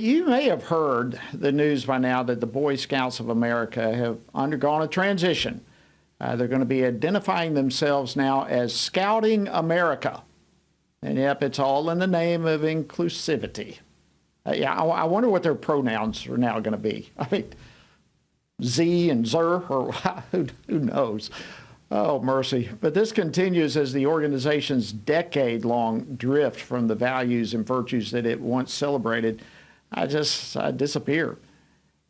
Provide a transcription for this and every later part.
You may have heard the news by now that the Boy Scouts of America have undergone a transition. They're going to be identifying themselves now as Scouting America. And yep, it's all in the name of inclusivity. I wonder what their pronouns are now going to be. I mean, Z and Zer, or who knows? Oh, mercy. But this continues as the organization's decade-long drift from the values and virtues that it once celebrated. I disappear.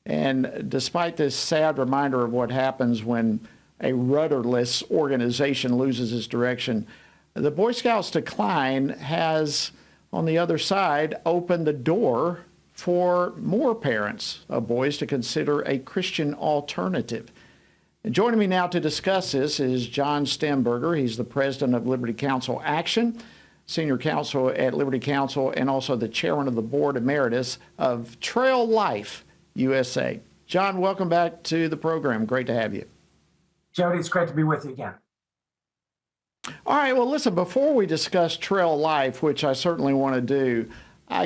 And despite this sad reminder of what happens when a rudderless organization loses its direction, the Boy Scouts' decline has, on the other side, opened the door for more parents of boys to consider a Christian alternative. And joining me now to discuss this is John Stemberger. He's the president of Liberty Counsel Action, senior counsel at Liberty Counsel, and also the chairman of the board emeritus of Trail Life USA. John, welcome back to the program. Great to have you. Jody, it's great to be with you again. All right, well, listen, before we discuss Trail Life, which I certainly want to do,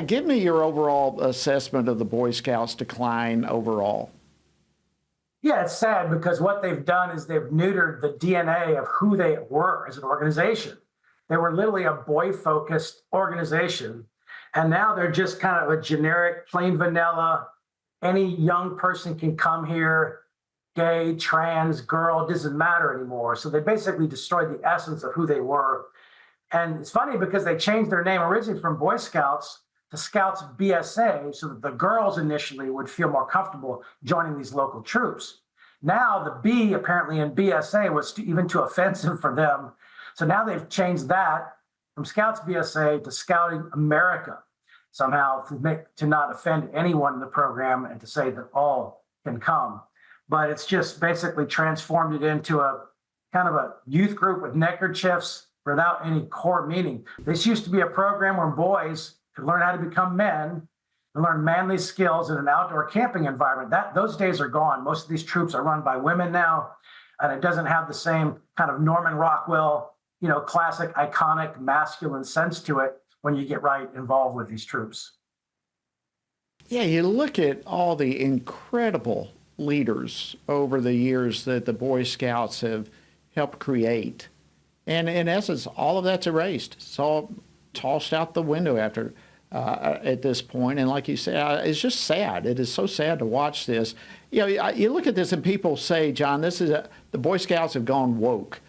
give me your overall assessment of the Boy Scouts' decline overall. Yeah, it's sad because what they've done is they've neutered the DNA of who they were as an organization. They were literally a boy-focused organization, and now they're just kind of a generic, plain vanilla, any young person can come here, gay, trans, girl, it doesn't matter anymore. So they basically destroyed the essence of who they were. And it's funny because they changed their name originally from Boy Scouts to Scouts BSA so that the girls initially would feel more comfortable joining these local troops. Now the B apparently in BSA was even too offensive for them. So now they've changed that from Scouts BSA to Scouting America, somehow to not offend anyone in the program and to say that all can come. But it's just basically transformed it into a kind of a youth group with neckerchiefs without any core meaning. This used to be a program where boys could learn how to become men and learn manly skills in an outdoor camping environment. Those days are gone. Most of these troops are run by women now, and it doesn't have the same kind of Norman Rockwell, classic, iconic, masculine sense to it when you get right involved with these troops. Yeah, you look at all the incredible leaders over the years that the Boy Scouts have helped create. And in essence, all of that's erased. It's all tossed out the window at this point. And like you say, it's just sad. It is so sad to watch this. You look at this and people say, John, the Boy Scouts have gone woke.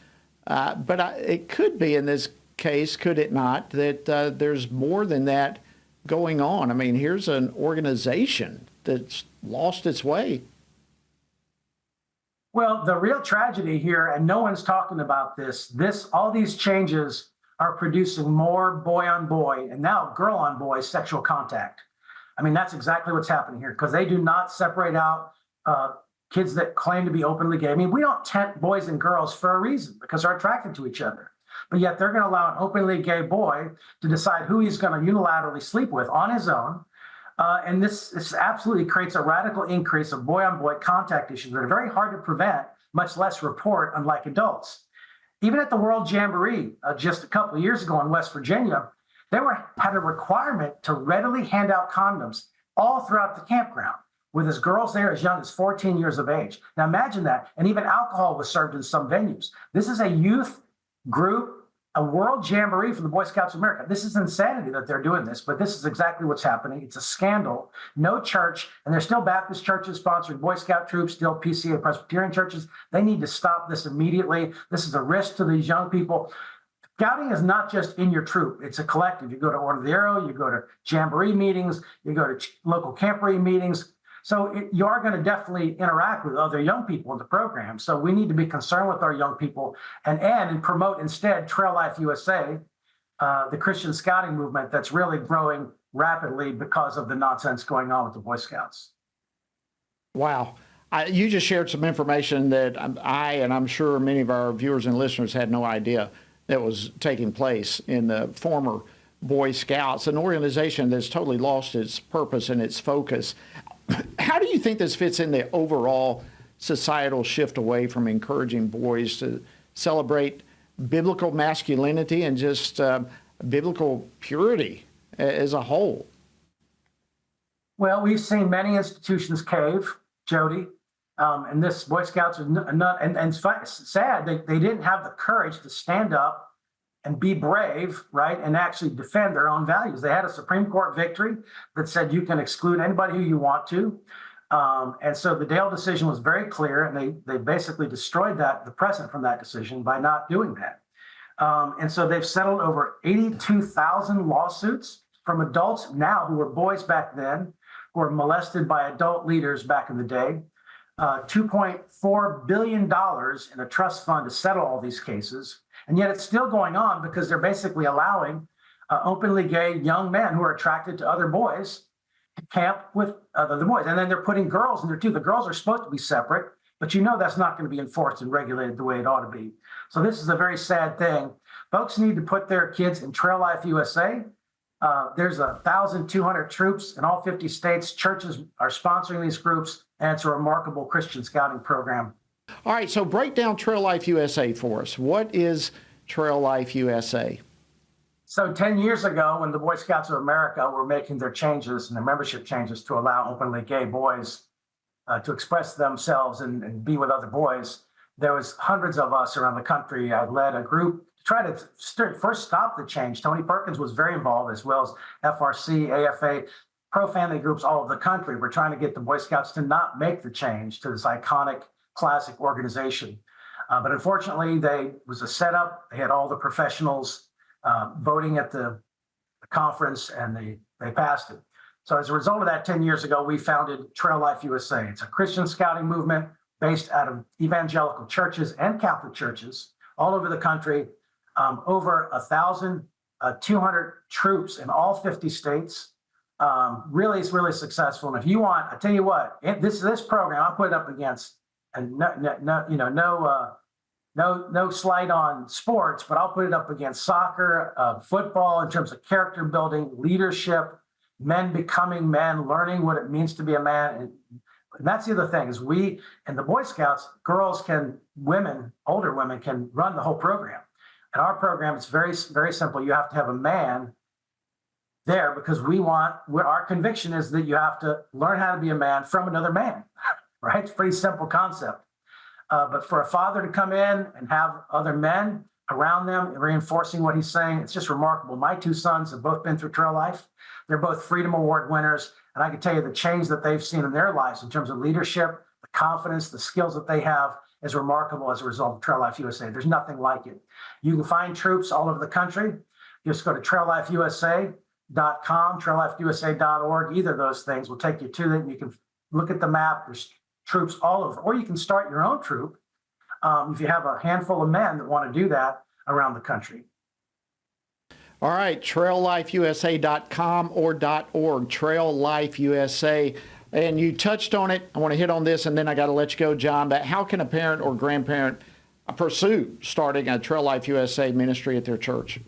But it could be in this case, could it not, that there's more than that going on. I mean, here's an organization that's lost its way. Well, the real tragedy here, and no one's talking about all these changes are producing more boy on boy and now girl on boy sexual contact. I mean, that's exactly what's happening here because they do not separate out kids that claim to be openly gay. I mean, we don't tempt boys and girls for a reason because they're attracted to each other. But yet they're going to allow an openly gay boy to decide who he's going to unilaterally sleep with on his own. And this absolutely creates a radical increase of boy-on-boy contact issues that are very hard to prevent, much less report, unlike adults. Even at the World Jamboree just a couple of years ago in West Virginia, they had a requirement to readily hand out condoms all throughout the campground, with his girls there as young as 14 years of age. Now imagine that. And even alcohol was served in some venues. This is a youth group, a World Jamboree for the Boy Scouts of America. This is insanity that they're doing this, but this is exactly what's happening. It's a scandal. No church, and there's still Baptist churches sponsoring Boy Scout troops, still PCA Presbyterian churches. They need to stop this immediately. This is a risk to these young people. Scouting is not just in your troop. It's a collective. You go to Order of the Arrow, you go to Jamboree meetings, you go to local camporee meetings. So you are going to definitely interact with other young people in the program. So we need to be concerned with our young people and promote instead Trail Life USA, the Christian scouting movement that's really growing rapidly because of the nonsense going on with the Boy Scouts. Wow. You just shared some information that and I'm sure many of our viewers and listeners had no idea that was taking place in the former Boy Scouts, an organization that's totally lost its purpose and its focus. How do you think this fits in the overall societal shift away from encouraging boys to celebrate biblical masculinity and just biblical purity as a whole? Well, we've seen many institutions cave, Jody, and this Boy Scouts are not, and it's sad they didn't have the courage to stand up and be brave, right, and actually defend their own values. They had a Supreme Court victory that said you can exclude anybody who you want to. And so the Dale decision was very clear, and they basically destroyed the precedent from that decision by not doing that. And so they've settled over 82,000 lawsuits from adults now who were boys back then, who were molested by adult leaders back in the day. $2.4 billion in a trust fund to settle all these cases. And yet it's still going on because they're basically allowing openly gay young men who are attracted to other boys to camp with other boys. And then they're putting girls in there too. The girls are supposed to be separate, but you know that's not going to be enforced and regulated the way it ought to be. So this is a very sad thing. Folks need to put their kids in Trail Life USA. There's 1,200 troops in all 50 states. Churches are sponsoring these groups, and it's a remarkable Christian scouting program. All right, so break down Trail Life USA for us. What is Trail Life USA? So 10 years ago, when the Boy Scouts of America were making their changes and their membership changes to allow openly gay boys to express themselves and be with other boys, there was hundreds of us around the country. I led a group to try to first stop the change. Tony Perkins was very involved, as well as FRC, AFA, pro-family groups all over the country. We're trying to get the Boy Scouts to not make the change to this iconic, classic organization. But unfortunately, was a setup. They had all the professionals voting at the conference, and they passed it. So as a result of that, 10 years ago, we founded Trail Life USA. It's a Christian scouting movement based out of evangelical churches and Catholic churches all over the country. Over 1,200 troops in all 50 states. Really successful. And if you want, I tell you what, this program, I'll put it up against, and no slight on sports, but I'll put it up against soccer, football, in terms of character building, leadership, men becoming men, learning what it means to be a man. And that's the other thing is we, in the Boy Scouts, older women can run the whole program. And our program, it's very, very simple. You have to have a man there because our conviction is that you have to learn how to be a man from another man, right? It's a pretty simple concept. But for a father to come in and have other men around them reinforcing what he's saying, it's just remarkable. My two sons have both been through Trail Life. They're both Freedom Award winners. And I can tell you the change that they've seen in their lives in terms of leadership, the confidence, the skills that they have is remarkable as a result of Trail Life USA. There's nothing like it. You can find troops all over the country. Just go to traillifeusa.com, traillifeusa.org. Either of those things will take you to it. You can look at the map. There's troops all over. Or you can start your own troop if you have a handful of men that want to do that around the country. All right, traillifeusa.com or .org, Trail Life USA. And you touched on it. I want to hit on this, and then I got to let you go, John. But how can a parent or grandparent pursue starting a Trail Life USA ministry at their church?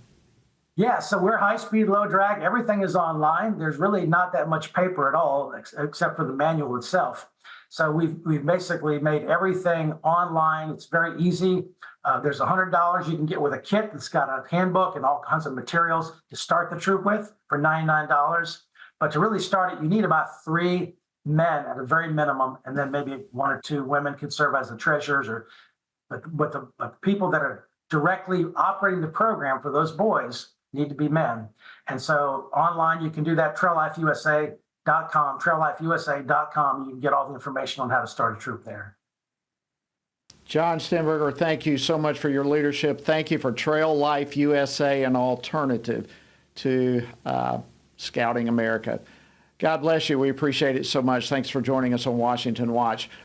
Yeah, so we're high speed, low drag. Everything is online. There's really not that much paper at all, except for the manual itself. So we've basically made everything online. It's very easy. There's $100 you can get with a kit that's got a handbook and all kinds of materials to start the troop with for $99. But to really start it, you need about 3 men at a very minimum, and then maybe 1 or 2 women can serve as the treasurers. But the people that are directly operating the program for those boys need to be men. And so online, you can do that, traillifeusa.com, traillifeusa.com. You can get all the information on how to start a troop there. John Stemberger, thank you so much for your leadership. Thank you for Trail Life USA, an alternative to Scouting America. God bless you. We appreciate it so much. Thanks for joining us on Washington Watch.